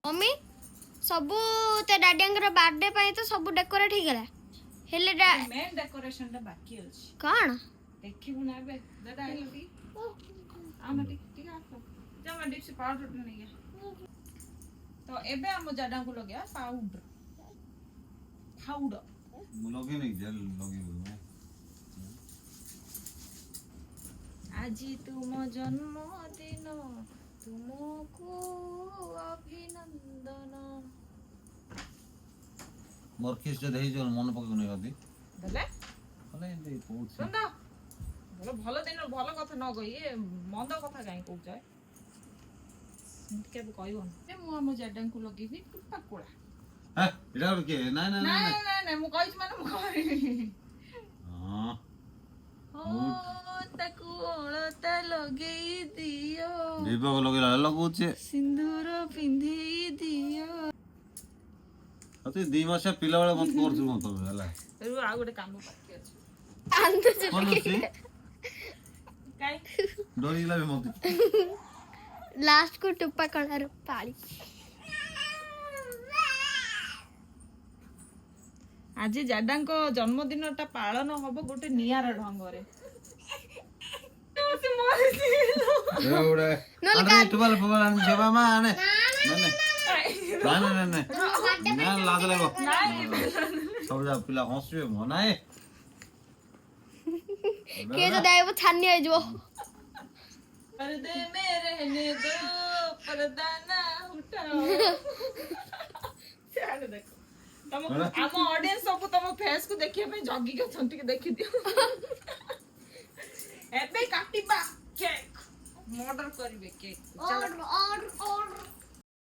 mummy सबू ते डाडियांकर birthday पई तो सब डेकोरेट ही गला हेले मेन डेकोरेशन टा बाकी अछि कोन देखिबु ना बे दादा आइलती आम ठीक आ जमा डिप्स पाउडर नहीं गया तो एबे हम जाडा को लगे पाउडर पाउडर लगे नहीं जेल लगे बोल आज तुम जन्मदिन तुमको अभिनंदन मोर किस जे देई जो मन पके नहीं गदी बोले भले एंते बहुत सुन दो बोलो भलो दिन भलो कथा न कहि ए मंद कथा काई कहू जाय के कहबो ए मु हम जाडन को लगेबी पकोड़ा हां इरा के ना ना ना ना मु कहिस माने मु कहि हां ओ ताकू ओळता लगेई दियो दीपक लगे लगुचे सिंदूर पिंधि दियो अते 2 मास पिला वाला मत करछु मत हला एरु आ गोटे काम बाकी अछि आंदो कोन छी काई डोरी ला भी मत लास्ट को टुप्पा कणार पाली आज जाडांको जन्मदिनटा पालन हबो गोटे नियार ढंगरे से मरि एवडे अरे टुबाल पबाल जबा मा आने ना ना ना ना ना लाज लागो सब जा पिला हंसबे मनाए के तो दाइबो छान्नी आइ जो पर्दे में रहने दो पर्दा ना उठाओ चल देखो तम हम ऑडियंस सब तम फेस को देखिए पे जगी के छंटी के देखि दियो एबे काटिबा केक मर्डर करबे केक और